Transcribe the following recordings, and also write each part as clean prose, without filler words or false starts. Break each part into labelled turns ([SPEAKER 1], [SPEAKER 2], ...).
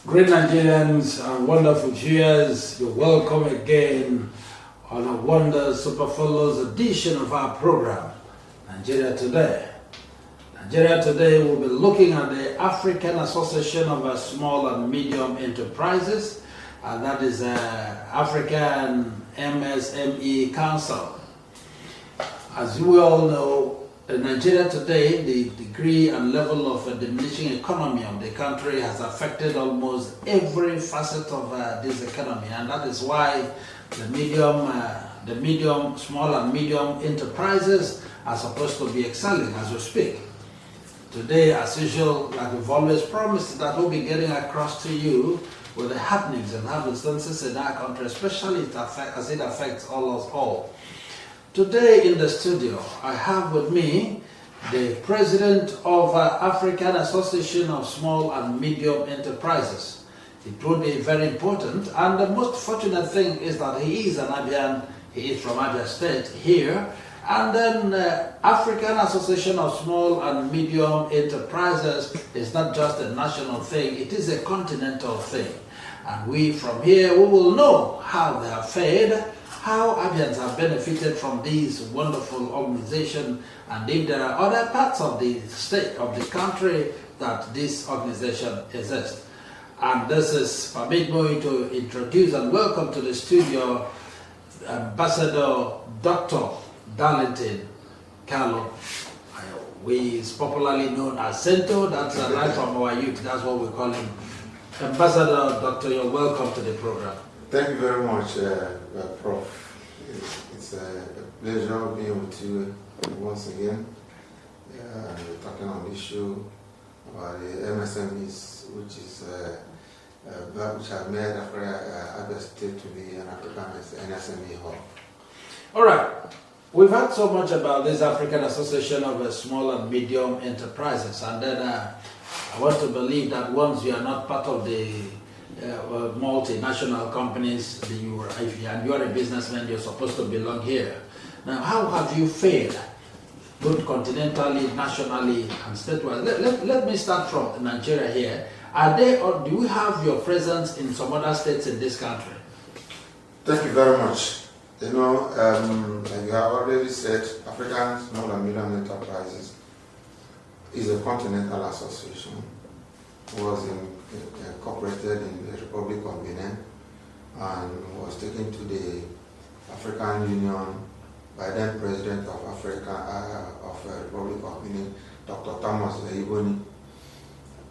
[SPEAKER 1] Great Nigerians and wonderful viewers, you're welcome again on a Wonder Super Follows edition of our program, Nigeria Today. Nigeria Today will be looking at the African Association of Small and Medium Enterprises, and that is African MSME Council. As you all know, in Nigeria today, the degree and level of diminishing economy of the country has affected almost every facet of this economy, and that is why the medium, small and medium enterprises are supposed to be excelling as we speak. Today, as usual, like we've always promised, that we'll be getting across to you with the happenings and happenstances in our country, especially as it affects us all. Today in the studio, I have with me the president of African Association of Small and Medium Enterprises. It would be very important, and the most fortunate thing is that he is an Abian, he is from Abia State here, and then African Association of Small and Medium Enterprises is not just a national thing, it is a continental thing. And we from here, we will know how they have fared, how Abians have benefited from these wonderful organizations, and if there are other parts of the state, of the country, that this organization exists. And this is, permit me to introduce and welcome to the studio Ambassador Dr. Darlington Carlo. He is popularly known as Sento, that's right from our youth, that's what we call him. Ambassador Doctor, you're welcome to the program.
[SPEAKER 2] Thank you very much, Prof. It's a pleasure being with you once again. We're talking on the issue about the MSMEs, which have made Abia State to be an African SME hub.
[SPEAKER 1] All right. We've heard so much about this African Association of Small and Medium Enterprises, and then I want to believe that once you are not part of the multinational companies, if you are a businessman, you're supposed to belong here. Now, how have you fared, both continentally, nationally, and statewide? Let me start from Nigeria here. Or do we have your presence in some other states in this country?
[SPEAKER 2] Thank you very much. You know, like you have already said, African Small and Medium Enterprises is a continental association. It was incorporated in the Republic of Benin and was taken to the African Union by then President of Republic of Benin, Dr. Thomas Leiboni.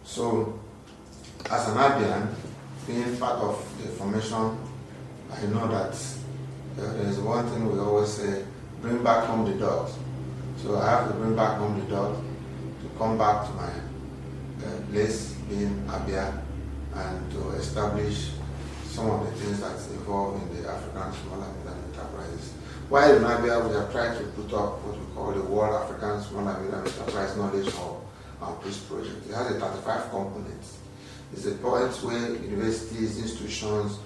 [SPEAKER 2] So, as an Abian, being part of the formation, I know that there is one thing we always say: bring back home the dogs. So I have to bring back home the dog to come back to my place being Abia and to establish some of the things that's involved in the African Small and Medium Enterprises. While in Abia, we have tried to put up what we call the World African Small and Medium Enterprise Knowledge Hub and Peace Project. It has 35 components. It's a point where universities, institutions,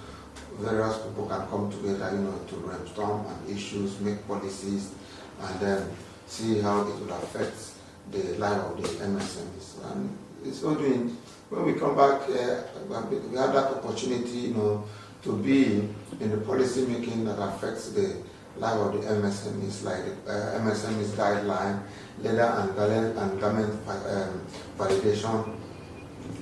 [SPEAKER 2] various people can come together, to brainstorm on issues, make policies, and then see how it will affect the life of the MSMEs. And it's all doing. When we come back, we have that opportunity, to be in the policy making that affects the life of the MSMEs, like the MSMEs guideline, leather and garment validation,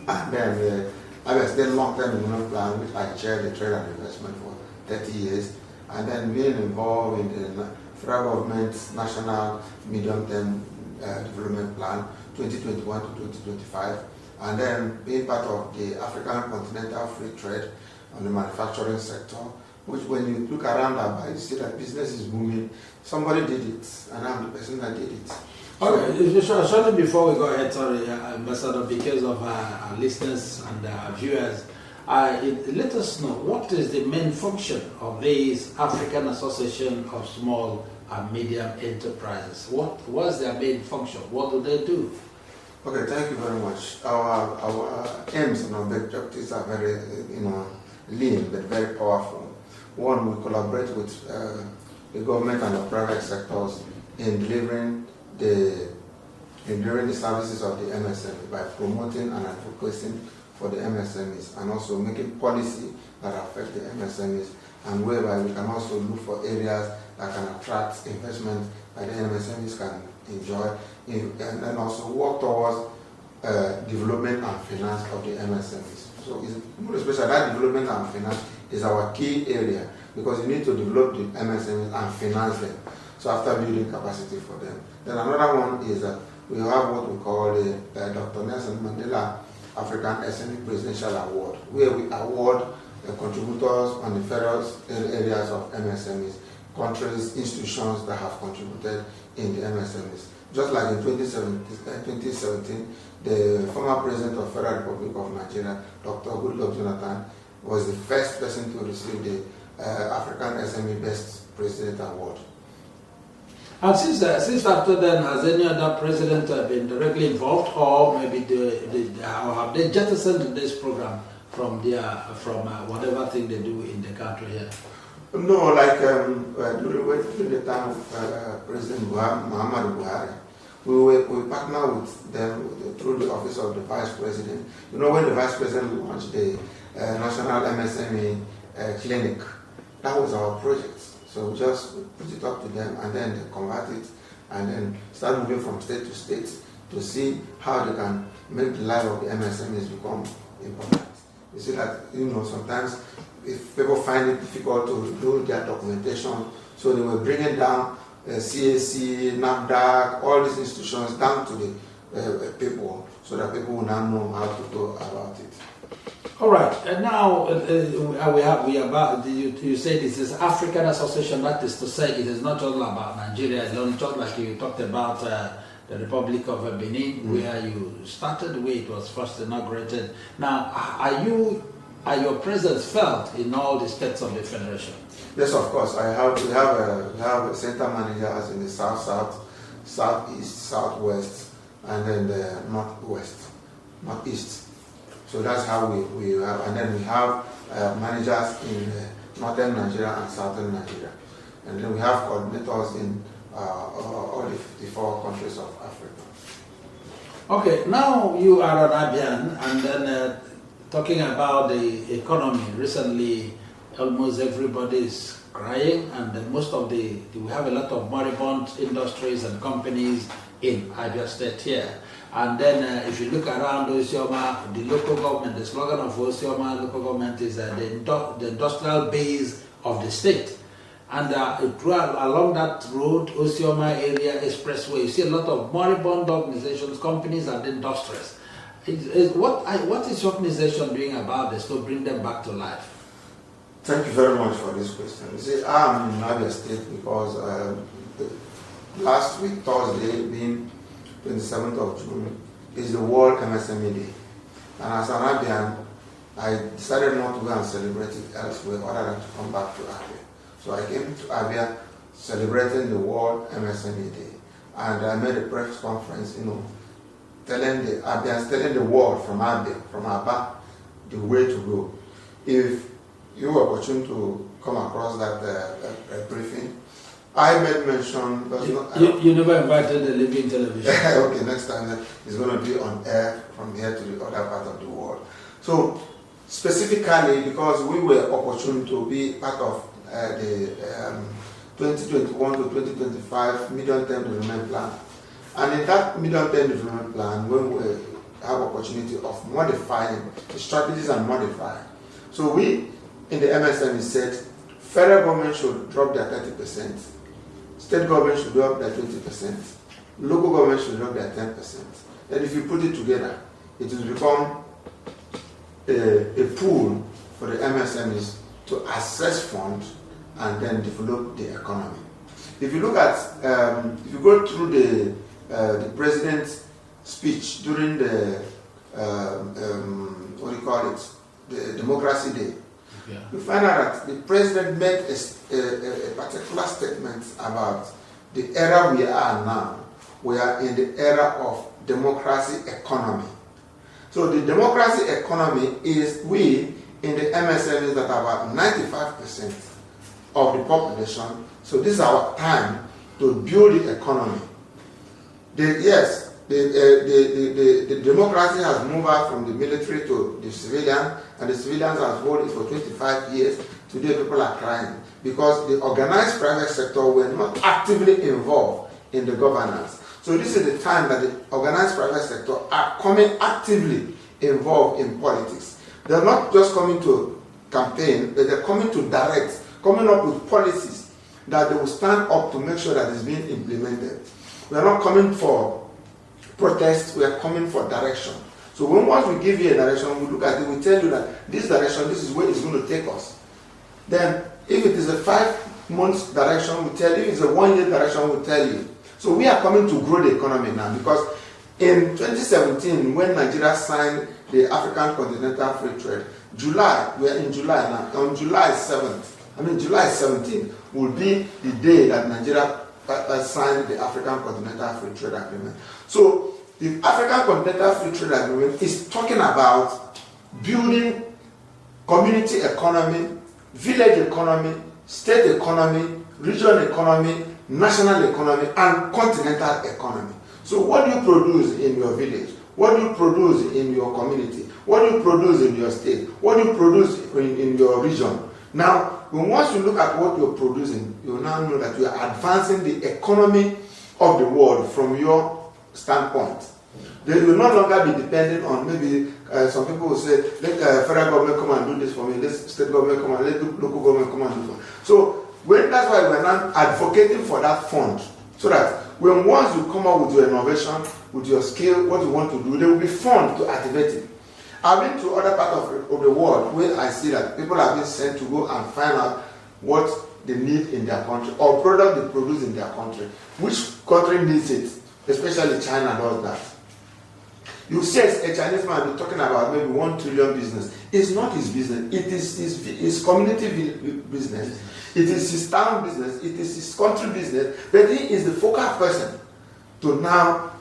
[SPEAKER 2] and then the Abia State long-term development plan, which I chair the trade and investment for 30 years, and then being involved in the federal government's national medium-term development plan 2021 to 2025, and then being part of the African Continental Free Trade on the manufacturing sector, which when you look around Abia, you see that business is booming. Somebody did it, and I'm the person that did it.
[SPEAKER 1] Okay, shortly before we go ahead, sorry, Ambassador, because of our listeners and our viewers, let us know what is the main function of this African Association of Small and Medium Enterprises. What was their main function? What do they do?
[SPEAKER 2] Okay, thank you very much. Our aims and objectives are very, lean but very powerful. One, we collaborate with the government and the private sectors in delivering the during the services of the MSME by promoting and advocating for the MSMEs and also making policy that affect the MSMEs, and whereby we can also look for areas that can attract investment that the MSMEs can enjoy, and then also work towards development and finance of the MSMEs. So it's more especially that development and finance is our key area, because you need to develop the MSMEs and finance them. So after building capacity for them. Then another one is that we have what we call the Dr. Nelson Mandela African SME Presidential Award, where we award contributors on the various areas of MSMEs, countries, institutions that have contributed in the MSMEs. Just like in 2017, the former president of Federal Republic of Nigeria, Dr. Goodluck Jonathan, was the first person to receive the African SME Best President Award.
[SPEAKER 1] And since after then, has any other president been directly involved, or maybe or have they jettisoned this program from whatever thing they do in the country here?
[SPEAKER 2] No, like during the time of President Muhammadu Buhari, we partner with them through the office of the Vice President. You know, when the Vice President launched the National MSME Clinic, that was our project. So we just put it up to them, and then they convert it, and then start moving from state to state to see how they can make the life of the MSMEs become important. You see that, you know, sometimes if people find it difficult to do their documentation, so they were bringing down CAC, NAFDAC, all these institutions down to the people, so that people will now know how to go about it.
[SPEAKER 1] All right, and now you say this is African Association. That is to say, it is not all about Nigeria alone. Just like you talked about the Republic of Benin, where you started, where it was first inaugurated. Now, are your presence felt in all the states of the federation?
[SPEAKER 2] Yes, of course. We have a center managers in the south, southeast, southwest, and then the northeast. So that's how we have, and then we have managers in northern Nigeria and southern Nigeria, and then we have coordinators in all the 54 countries of Africa. Okay,
[SPEAKER 1] now you are an Abian, and then talking about the economy. Recently, almost everybody is crying, and we have a lot of moribund industries and companies in Abia State here. And then if you look around Osioma, the local government, the slogan of Osioma local government is the industrial base of the state. And along that road, Osioma area expressway, you see a lot of moribund organizations, companies and industries. What is your organization doing about this to bring them back to life?
[SPEAKER 2] Thank you very much for this question. You see, I'm in Abia State because last week, Thursday, being 27th of June, is the World MSME Day. And as an Abian, I decided not to go and celebrate it elsewhere other than to come back to Abia. So I came to Abia celebrating the World MSME Day. And I made a press conference, telling the Abians, telling the world from Abia, from Aba, the way to go. If you were opportune to come across that briefing, I made mention.
[SPEAKER 1] You never invited the living television.
[SPEAKER 2] Okay, next time it's going to be on air from here to the other part of the world. So, specifically, because we were opportune to be part of the 2021 to 2025 medium-term development plan. And in that medium-term development plan, when we have opportunity of modifying the strategies and modifying. So we, in the MSME, said federal government should drop their 30%. State government should drop their 20%, local government should drop their 10%. Then if you put it together, it will become a pool for the MSMEs to access funds and then develop the economy. If you look at, if you go through the president's speech during the, the Democracy Day, yeah, you find out that the president made a particular statement about the era we are now. We are in the era of democracy economy. So the democracy economy is we in the MSMEs that are about 95% of the population. So this is our time to build the economy. Yes, the democracy has moved out from the military to the civilian, and the civilians have held it for 25 years. Today people are crying because the organized private sector were not actively involved in the governance. So this is the time that the organized private sector are coming actively involved in politics. They're not just coming to campaign, but they're coming to direct, coming up with policies that they will stand up to make sure that it's being implemented. We are not coming for protest, we are coming for direction. So once we give you a direction, we look at it, we tell you that this direction, this is where it's going to take us. Then if it is a 5 months direction, we tell you. If it's a 1 year direction, we tell you. So we are coming to grow the economy now, because in 2017, when Nigeria signed the African Continental Free Trade, July, we are in July now, on July 17th will be the day that Nigeria signed the African Continental Free Trade Agreement. So the African Continental Free Trade Agreement is talking about building community economy, village economy, state economy, regional economy, national economy, and continental economy. So what do you produce in your village? What do you produce in your community? What do you produce in your state? What do you produce in your region? Now, once you look at what you're producing, you now know that you are advancing the economy of the world from your standpoint. They will no longer be dependent on maybe some people will say, let federal government come and do this for me, let state government come and let local government come and do it for me. So that's why we're now advocating for that fund, so that when once you come up with your innovation, with your skill, what you want to do, there will be fund to activate it. I've been to other parts of the world where I see that people have been sent to go and find out what they need in their country, or product they produce in their country. Which country needs it? Especially China does that. You see a Chinese man be talking about maybe 1 trillion business. It's not his business. It is his community business. It is his town business. It is his country business. But he is the focal person to now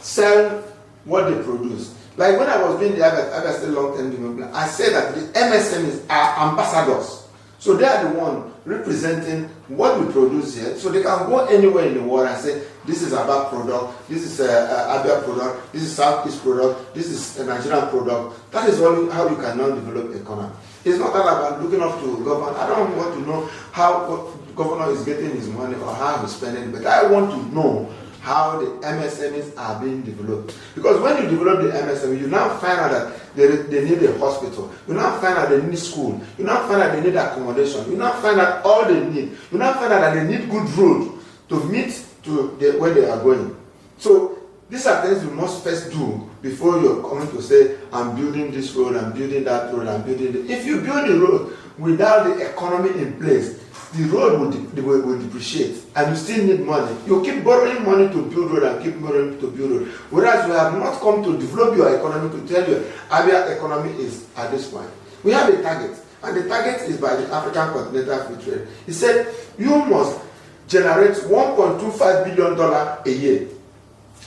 [SPEAKER 2] sell what they produce. Like when I was doing the Abia State long-term development, I said that the MSMEs are ambassadors. So they are the one representing what we produce here. So they can go anywhere in the world and say, this is Abia product, this is Abia product, this is Southeast product, this is a Nigerian product. That is how you can now develop economy. It's not all about looking up to government. I don't want to know how the governor is getting his money or how he's spending it, but I want to know how the MSMEs are being developed. Because when you develop the MSME, you now find out that they need a hospital. You now find out they need school. You now find out they need accommodation. You now find out all they need. You now find out that they need good road to meet to where they are going. So these are things you must first do before you're coming to say, I'm building this road, I'm building that road, I'm building it. If you build the road without the economy in place, the road will depreciate, and you still need money. You keep borrowing money to build road and keep borrowing to build road. Whereas you have not come to develop your economy to tell you Abia economy is at this point. We have a target, and the target is by the African Continental Free Trade. He said you must generate $1.25 billion a year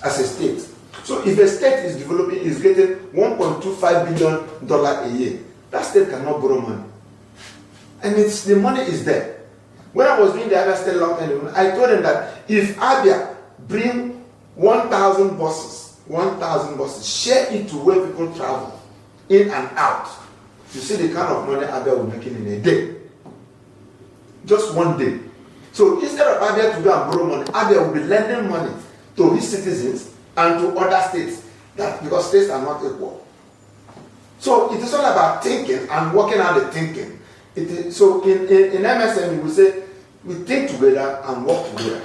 [SPEAKER 2] as a state. So if a state is developing, is getting $1.25 billion a year, that state cannot borrow money. And the money is there. When I was doing the Abia State long term, I told them that if Abia bring 1,000 buses, share it to where people travel, in and out, you see the kind of money Abia will make in a day. Just one day. So instead of Abia to go and borrow money, Abia will be lending money to his citizens and to other states, because states are not equal. So it is all about thinking and working out the thinking. So in MSME, we say we think together and work together.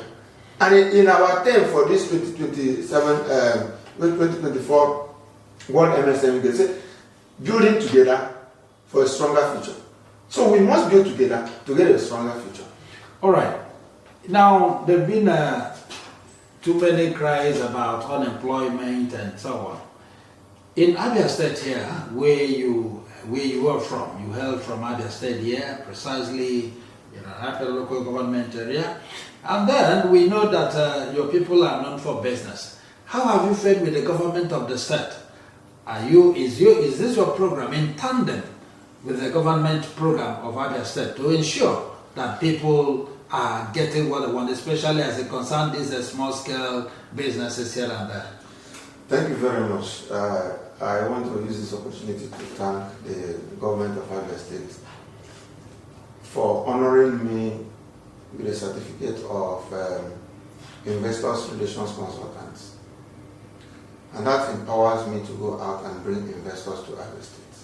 [SPEAKER 2] And in our term for this 2024 World MSME, they say building together for a stronger future. So we must build together to get a stronger future.
[SPEAKER 1] All right. Now, there have been too many cries about unemployment and so on. In Abia State here, where you are from, you hail from Abia State here, precisely in an Abia local government area, and then we know that your people are known for business. How have you fared with the government of the state? Is this your program in tandem with the government program of Abia State to ensure that people are getting what they want, especially as it concerns these small-scale businesses here and there?
[SPEAKER 2] Thank you very much. I want to use this opportunity to thank the government of Abia State for honoring me with a certificate of Investors Relations Consultant. And that empowers me to go out and bring investors to Abia State.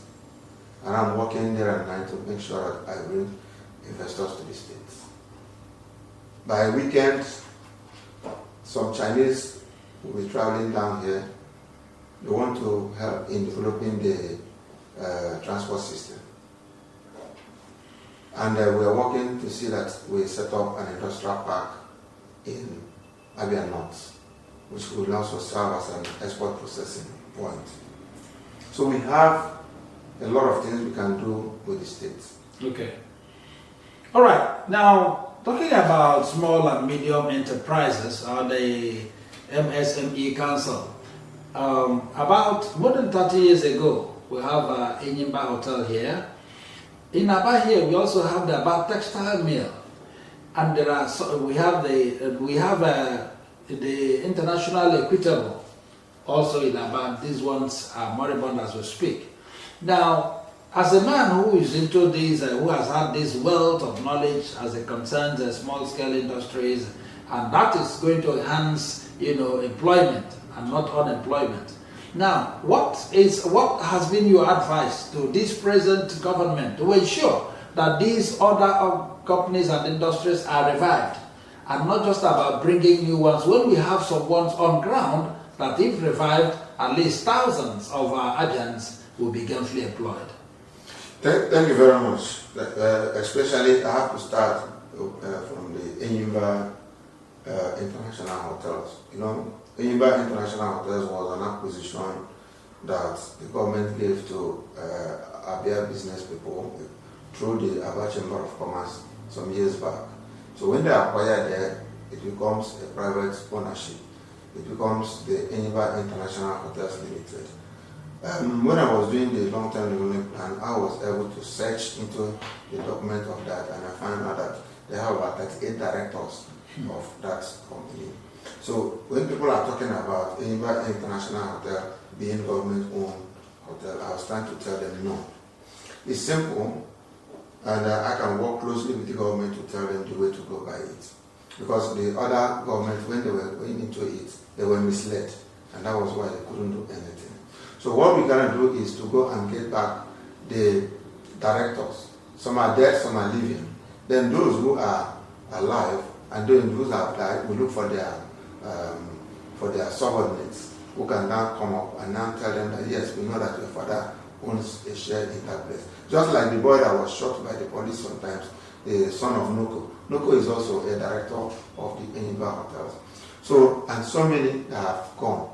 [SPEAKER 2] And I'm working day and night to make sure that I bring investors to the state. By weekend, some Chinese will be traveling down here. They want to help in developing the transport system. And we are working to see that we set up an industrial park in Abia North, which will also serve as an export processing point. So we have a lot of things we can do with the state.
[SPEAKER 1] Okay. All right. Now, talking about small and medium enterprises, or the MSME Council, about more than 30 years ago, we have Enyimba Hotel here. In Abia here, we also have the Abia Textile Mill, and there are we have the International Equitable also in Abia. These ones are moribund as we speak. Now, as a man who is into this, who has had this wealth of knowledge as it concerns small-scale industries, and that is going to enhance, employment and not unemployment. Now, what has been your advice to this present government to ensure that these other companies and industries are revived, and not just about bringing new ones when we have some ones on ground that, if revived, at least thousands of our Abians will be gainfully employed?
[SPEAKER 2] Thank you very much. Especially, I have to start from the Enyimba International Hotels. Enyimba International Hotels was an acquisition that the government gave to Abia business people through the Abia Chamber of Commerce some years back. So when they acquire there, it becomes a private ownership. It becomes the Enyimba International Hotels Limited. When I was doing the long-term development plan, I was able to search into the document of that, and I found out that they have about 38 directors of that company. So when people are talking about Enyimba International Hotel being government-owned hotel, I was trying to tell them no. It's simple, and I can work closely with the government to tell them the way to go by it. Because the other government, when they were going into it, they were misled, and that was why they couldn't do anything. So what we're going to do is to go and get back the directors. Some are dead, some are living. Then those who are alive and those who have died, we look for their subordinates who can now come up and now tell them that yes, we know that your father owns a share in that place. Just like the boy that was shot by the police sometimes, the son of Noko. Noko is also a director of the Enyimba Hotels. So, and so many that have gone.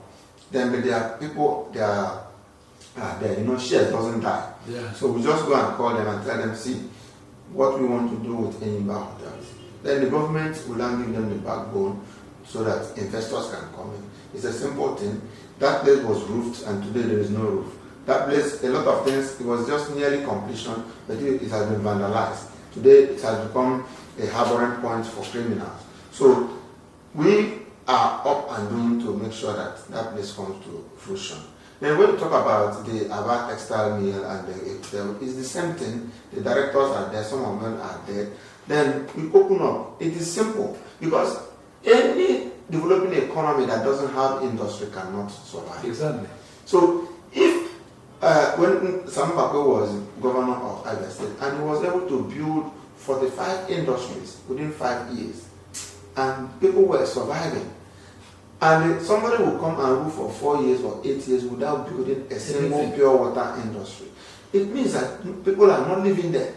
[SPEAKER 2] Then there are people, shares doesn't die.
[SPEAKER 1] Yeah.
[SPEAKER 2] So we just go and call them and tell them, see, what we want to do with Enyimba Hotels. Then the government will now give them the backbone so that investors can come in. It's a simple thing. That place was roofed and today there is no roof. That place, a lot of things, it was just nearly completion, but it has been vandalized. Today it has become a harboring point for criminals. So we are up and doing to make sure that that place comes to fruition. Then when we talk about the Abia Textile Mill and it's the same thing. The directors are there, some of them are dead. Then we open up. It is simple because any developing economy that doesn't have industry cannot survive.
[SPEAKER 1] Exactly.
[SPEAKER 2] So if when Sam Bako was governor of Abia State and he was able to build 45 industries within 5 years, and people were surviving. And somebody will come and rule for 4 years or 8 years without building a single pure water industry. It means that people are not living there.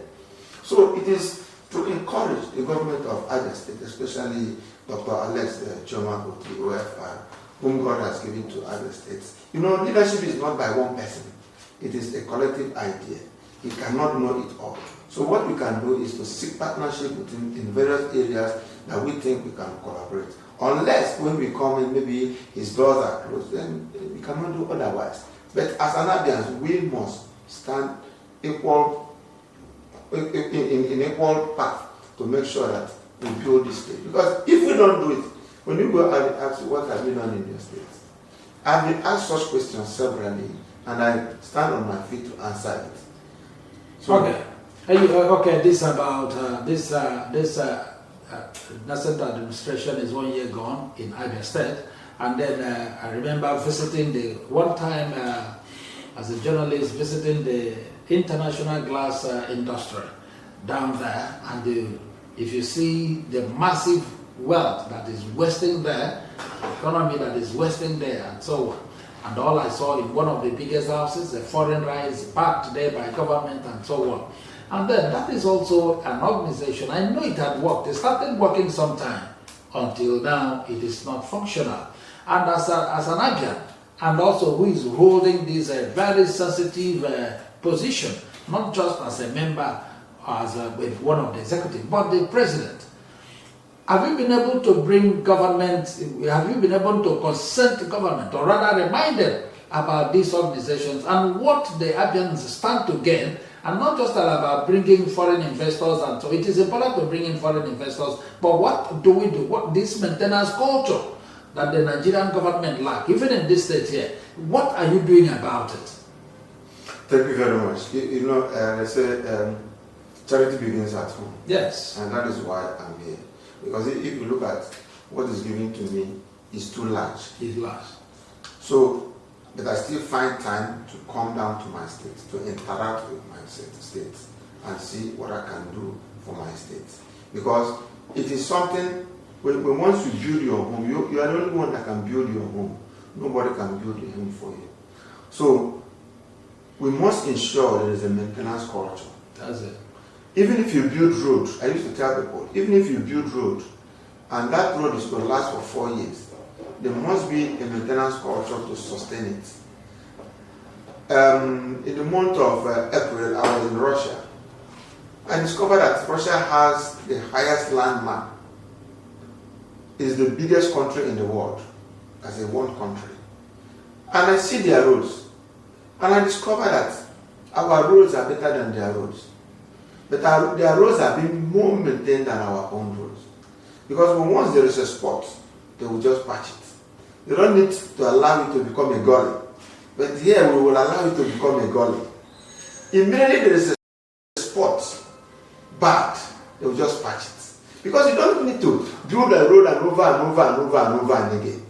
[SPEAKER 2] So it is to encourage the government of Abia State, especially Dr. Alex Choma Oti, OFR, whom God has given to Abia State. Leadership is not by one person. It is a collective idea. He cannot know it all. So what we can do is to seek partnership with him in various areas that we think we can collaborate. Unless when we come in, maybe his doors are closed, then we cannot do otherwise. But as an Abians, we must stand equal in equal path to make sure that we build this state. Because if we don't do it, when you go and ask what have you done in your state, I've been asked such questions severally, and I stand on my feet to answer it. So,
[SPEAKER 1] okay. Okay, this about this nascent administration is 1 year gone in Abia State, and then I remember visiting one time as a journalist visiting the international glass industry down there, and if you see the massive wealth that is wasting there, economy that is wasting there, and so on. And all I saw in one of the biggest houses, a foreign rice backed there by government and so on. And then that is also an organization. I know it had worked. It started working sometime. Until now, it is not functional. And as an Abian, and also who is holding this very sensitive position, not just as a member, as with one of the executive, but the president. Have you been able to bring government, have you been able to consent to government, or rather remind them about these organizations and what the Abians stand to gain, and not just about bringing foreign investors? And so it is important to bring in foreign investors, but what do we do? What this maintenance culture that the Nigerian government lack, even in this state here, what are you doing about it?
[SPEAKER 2] Thank you very much. You know, they say charity begins at home.
[SPEAKER 1] Yes.
[SPEAKER 2] And that is why I'm here. Because if you look at what is given to me, it's too large.
[SPEAKER 1] It's large.
[SPEAKER 2] So, but I still find time to come down to my state, to interact with my state, and see what I can do for my state. Because it is something, when once you build your home, you are the only one that can build your home. Nobody can build a home for you. So, we must ensure there is a maintenance culture.
[SPEAKER 1] That's it.
[SPEAKER 2] Even if you build road, I used to tell people, even if you build road, and that road is going to last for 4 years, there must be a maintenance culture to sustain it. In the month of April, I was in Russia. I discovered that Russia has the highest landmass. It's the biggest country in the world, as a one country. And I see their roads. And I discovered that our roads are better than their roads. But their roads have been more maintained than our own roads. Because once there is a spot, they will just patch it. They don't need to allow it to become a gully. But here we will allow it to become a gully. Immediately there is a spot bad, they will just patch it. Because you don't need to build a road and over and over and over and over and again.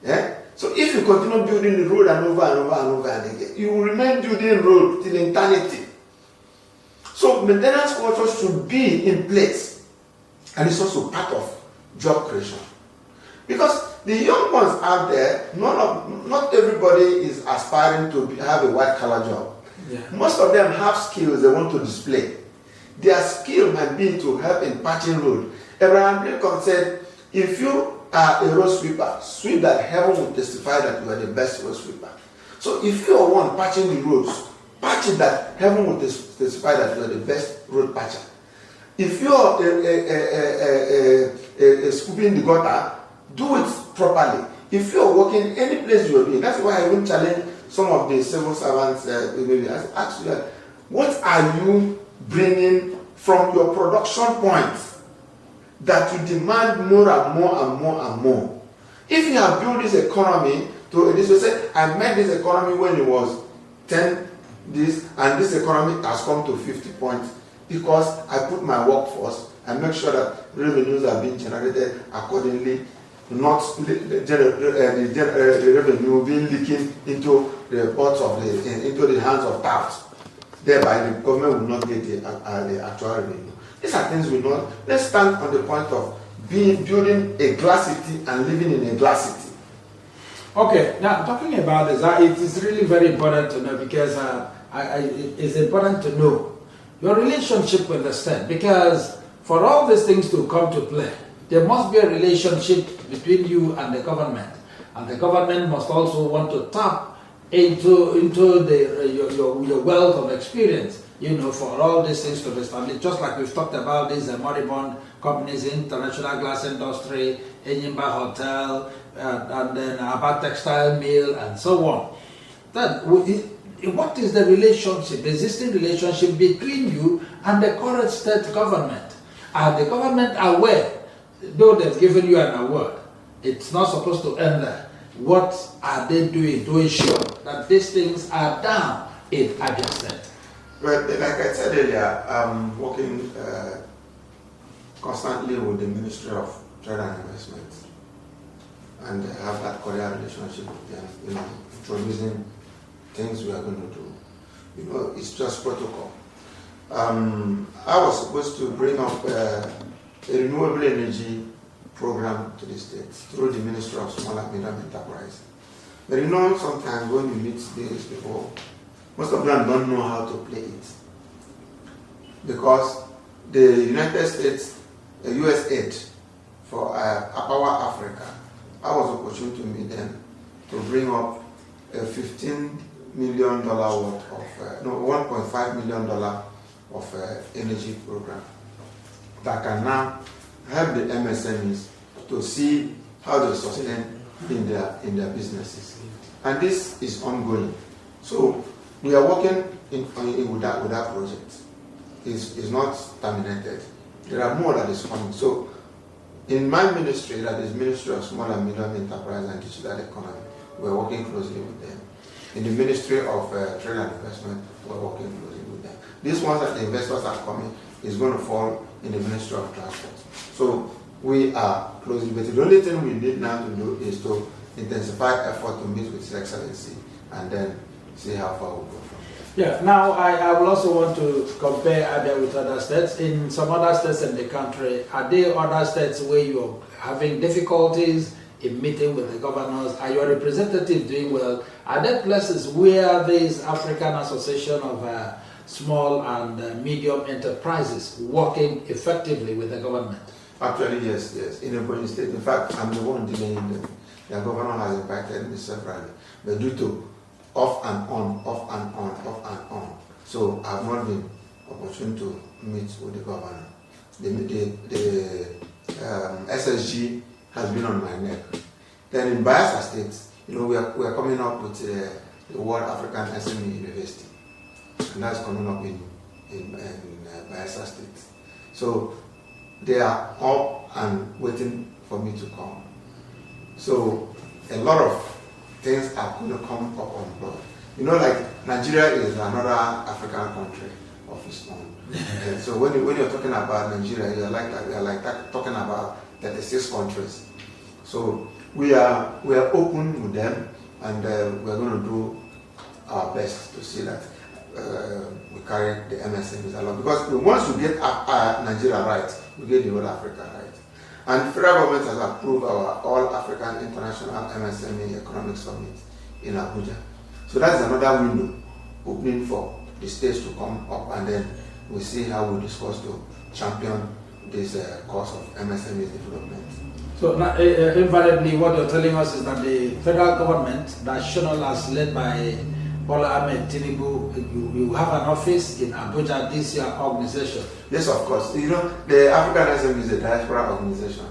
[SPEAKER 2] Yeah? So if you continue building the road and over and over and over and again, you will remain building road till eternity. So maintenance culture should be in place, and it's also part of job creation. Because the young ones out there, not everybody is aspiring to have a white-collar job.
[SPEAKER 1] Yeah.
[SPEAKER 2] Most of them have skills they want to display. Their skill might be to help in patching road. Abraham Lincoln said, if you are a road sweeper, sweep that heaven will testify that you are the best road sweeper. So if you are one patching the roads, patch it that heaven will testify that you are the best road patcher. If you are scooping the gutter, do it properly. If you are working any place you are doing, that's why I will challenge some of the civil servants. Maybe I ask you, what are you bringing from your production point that you demand more and more and more and more? If you have built this economy to this, you say, I made this economy when it was 10 this, and this economy has come to 50 points because I put my workforce and make sure that revenues are being generated accordingly, not the revenue being leaking into the pots of into the hands of touts. Thereby, the government will not get the actual revenue. These are things we know. Let's stand on the point of building a glass city and living in a glass city.
[SPEAKER 1] Okay, now talking about this, it is really very important to know, because it's important to know your relationship with the state, because for all these things to come to play, there must be a relationship between you and the government, and the government must also want to tap into your wealth of experience, for all these things to be established. Just like we've talked about these moribund companies, international glass industry, Enyimba Hotel, and then Abia Textile Mill, and so on. Then, what is the relationship, the existing relationship between you and the current state government? Are the government aware, though they've given you an award, it's not supposed to end there? what are they doing to ensure that these things are done in Abia State?
[SPEAKER 2] Well, like I said earlier, I'm working constantly with the Ministry of Trade and Investment, and have that cordial relationship with them, introducing things we are going to do. It's just protocol. I was supposed to bring up a renewable energy program to the state through the Ministry of Small and Medium Enterprise. But sometimes when you meet these people, most of them don't know how to play it. Because the United States, the US aid for Power Africa, I was opportunity to meet them to bring up a $15 million worth of, $1.5 million of energy program that can now help the MSMEs to see how they sustain in their businesses. And this is ongoing. So we are working with that project. It's not terminated. There are more that is coming. So in my ministry, that is Ministry of Small and Medium Enterprise and Digital Economy, we're working closely with them. In the Ministry of Trade and Investment, we're working closely with them. These ones that the investors are coming is going to fall in the Ministry of Transport. So we are closely with it. The only thing we need now to do is to intensify effort to meet with His Excellency and then see how far we go from there.
[SPEAKER 1] Yeah, now I will also want to compare Abia with other states. In some other states in the country, are there other states where you're having difficulties in meeting with the governors? Are your representatives doing well? Are there places where this African Association of Small and Medium Enterprises working effectively with the government?
[SPEAKER 2] Actually, yes. In Ebonyi State, in fact, I'm the one dealing them. The governor has invited me severally, but due to off and on. So I've not been opportune to meet with the governor. The SSG has been on my neck. Then in Bayelsa State, we are coming up with the World African SME University, and that's coming up in Bayelsa State. So they are up and waiting for me to come. So a lot of things are going to come up on board. Like Nigeria is another African country of its own. And so when you're talking about Nigeria, you're like talking about 36 countries. So we are open with them, and we're going to do our best to see that we carry the MSMEs along. Because once we get Nigeria right, we get the whole Africa right. And the federal government has approved our All-African International MSME Economic Summit in Abuja. So that's another window opening for the states to come up, and then we see how we discuss to champion this cause of MSME development. So
[SPEAKER 1] now, invariably, what you're telling us is that the federal government, national as led by Ahmed Tinubu, you have an office in Abuja, this your organization.
[SPEAKER 2] Yes, of course. The African SME is a diaspora organization.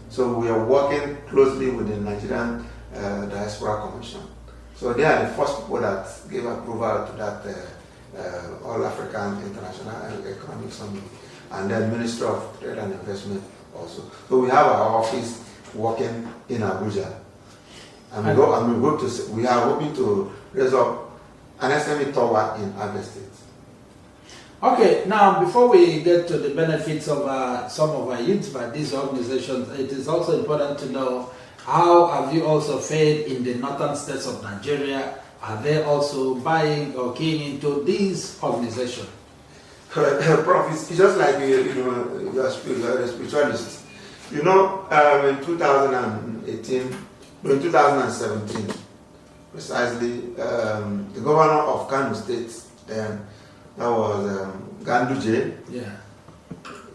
[SPEAKER 2] So we are working closely with the Nigerian Diaspora Commission. So they are the first people that gave approval to that All-African International Economic Summit. And then Ministry of Trade and Investment also. So we have our office working in Abuja. And we are hoping to raise up an SME tower in Abia State.
[SPEAKER 1] Okay, now before we get to the benefits of some of our youth by these organizations, it is also important to know how have you also fared in the northern states of Nigeria? Are they also buying or keying into these organizations?
[SPEAKER 2] Prof, it's just like you're a spiritualist. In 2017, precisely, the governor of Kano State, then that was Ganduje.
[SPEAKER 1] Yeah.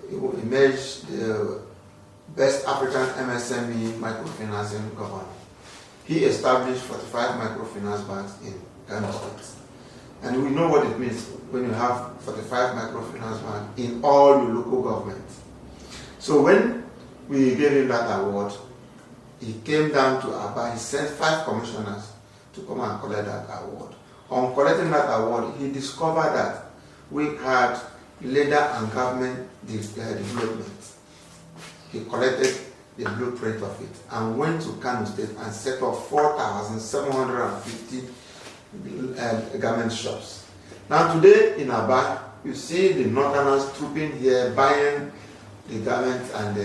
[SPEAKER 2] He emerged the best African MSME microfinancing governor. He established 45 microfinance banks in Kano State. And we know what it means when you have 45 microfinance banks in all your local governments. So when we gave him that award, he came down to Abia. He sent 5 commissioners to come and collect that award. On collecting that award, he discovered that we had leader and government development. He collected the blueprint of it and went to Kano State and set up 4,750 garment shops. Now today in Abia, you see the northerners trooping here, buying the garments and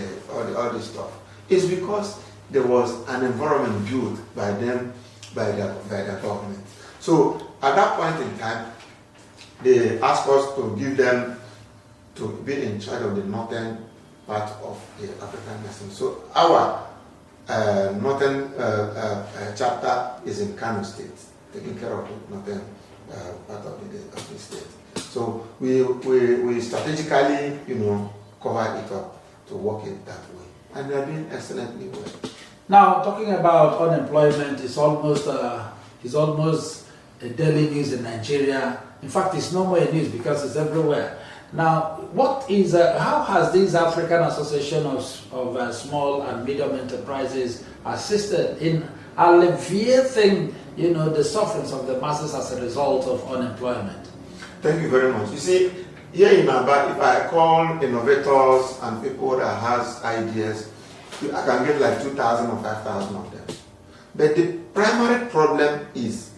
[SPEAKER 2] all this stuff. It's because there was an environment built by them, by the government. So at that point in time, they asked us to give them, to be in charge of the northern part of the African nation. So our northern chapter is in Kano State, taking care of the northern part of the state. So we strategically, cover it up to work it that way, and they are doing excellently well.
[SPEAKER 1] Now, talking about unemployment, it's almost a daily news in Nigeria. In fact, it's no more news because it's everywhere. Now, how has this African Association of Small and Medium Enterprises assisted in alleviating, the sufferings of the masses as a result of unemployment?
[SPEAKER 2] Thank you very much. You see, here in Abia, if I call innovators and people that has ideas, I can get like 2,000 or 5,000 of them. But the primary problem is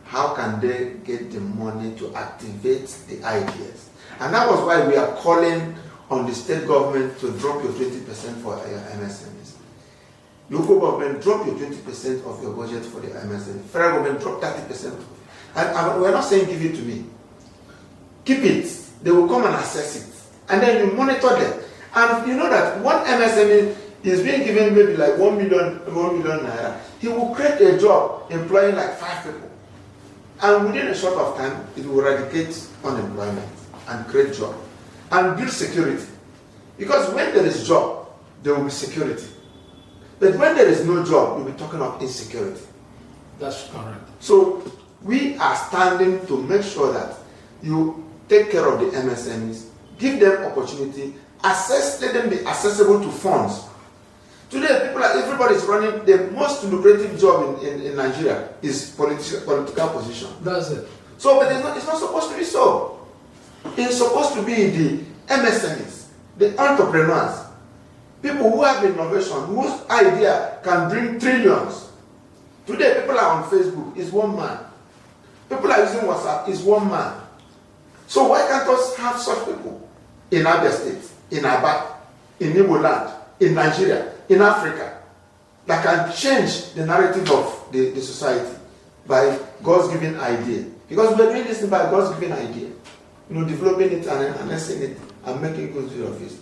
[SPEAKER 2] how can they get the money to activate the ideas? And that was why we are calling on the state government to drop your 20% for your MSMEs. Local government, drop your 20% of your budget for the MSMEs. Federal government, drop 30%. And we're not saying give it to me. Keep it. They will come and assess it. And then you monitor them. And you know that one MSME is being given maybe like 1 million naira. He will create a job employing like 5 people. And within a short of time, it will eradicate unemployment and create job and build security. Because when there is job, there will be security. But when there is no job, you'll be talking of insecurity.
[SPEAKER 1] That's correct.
[SPEAKER 2] So we are standing to make sure that you take care of the MSMEs, give them opportunity, let them be accessible to funds. Today, everybody is running. The most lucrative job in Nigeria is political position.
[SPEAKER 1] That's it.
[SPEAKER 2] So, but it's not supposed to be so. It's supposed to be the MSMEs, the entrepreneurs, people who have innovation, whose idea can bring trillions. Today, people are on Facebook, is one man. People are using WhatsApp, is one man. So why can't us have such people in Abia State, in Abia, in Igbo land, in Nigeria, in Africa, that can change the narrative of the society by God's given idea? Because we're doing this by God's given idea. Developing it and enhancing it and making good use of it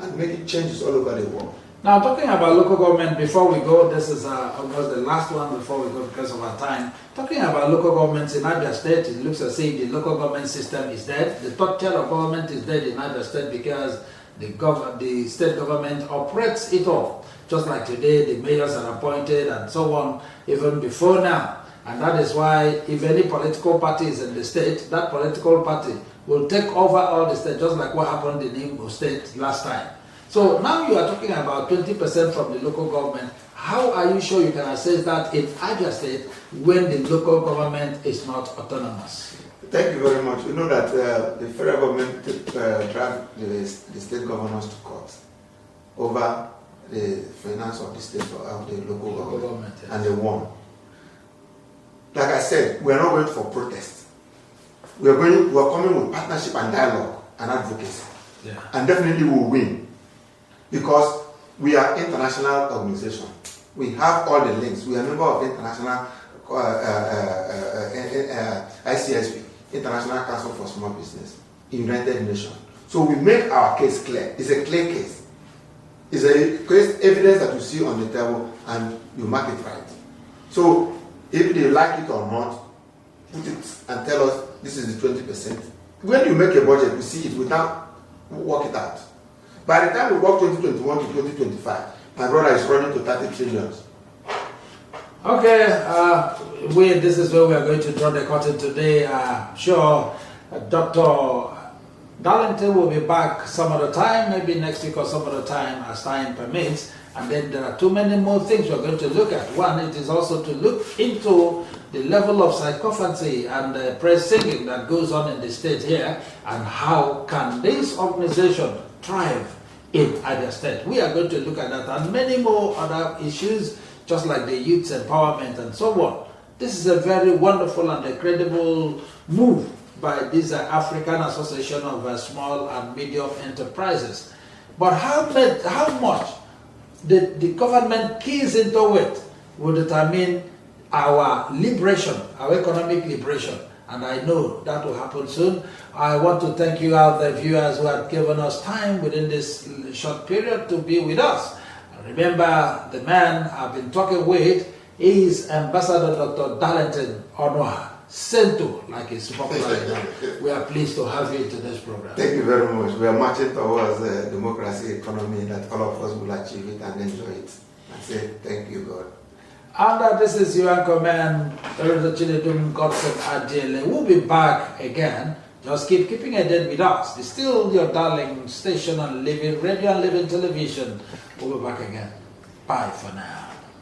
[SPEAKER 2] and making changes all over the world.
[SPEAKER 1] Now, talking about local government, before we go, this is almost the last one before we go because of our time. Talking about local governments in Abia State, it looks as if the local government system is dead. The third tier of government is dead in Abia State because the state government operates it off. Just like today, the mayors are appointed and so on, even before now. And that is why if any political party is in the state, that political party will take over all the state, just like what happened in Imo State last time. So now you are talking about 20% from the local government. How are you sure you can assess that in Abia State when the local government is not autonomous?
[SPEAKER 2] Thank you very much. You know that the federal government dragged the state governors to court over the finance of the state or of the local government, yes. And they won. Like I said, we are not going for protest. We are coming with partnership and dialogue and advocacy.
[SPEAKER 1] Yeah.
[SPEAKER 2] And definitely we will win. Because we are international organization. We have all the links. We are a member of international ICSB, International Council for Small Business, United Nations. So we make our case clear. It's a clear case. It's a case evidence that you see on the table and you mark it right. So if they like it or not, put it and tell us this is the 20%. When you make a budget, we see it, we now work it out. By the time we work 2021 to 2025, my brother is running to 30 trillion.
[SPEAKER 1] Okay, this is where we are going to draw the curtain today. Sure, Dr. Darlington will be back some other time, maybe next week or some other time as time permits. And then there are too many more things we're going to look at. One, it is also to look into the level of psychopathy and praise singing that goes on in the state here, and how can this organization thrive in Abia State. We are going to look at that and many more other issues, just like the youth empowerment and so on. This is a very wonderful and incredible move by this African Association of Small and Medium Enterprises. But how much the government keys into it will determine our liberation, our economic liberation. And I know that will happen soon. I want to thank you out there, viewers, who have given us time within this short period to be with us. Remember, the man I've been talking with is Ambassador Dr. Darlington Onoha, Sento, like it's popular. We are pleased to have you in today's program.
[SPEAKER 2] Thank you very much. We are marching towards a democracy economy that all of us will achieve it and enjoy it. I say thank you, God.
[SPEAKER 1] And this is your anchor man, Godson Adele. We'll be back again. Just keeping a date with us. It's still your darling station on Living Radio and Living Television. We'll be back again. Bye for now.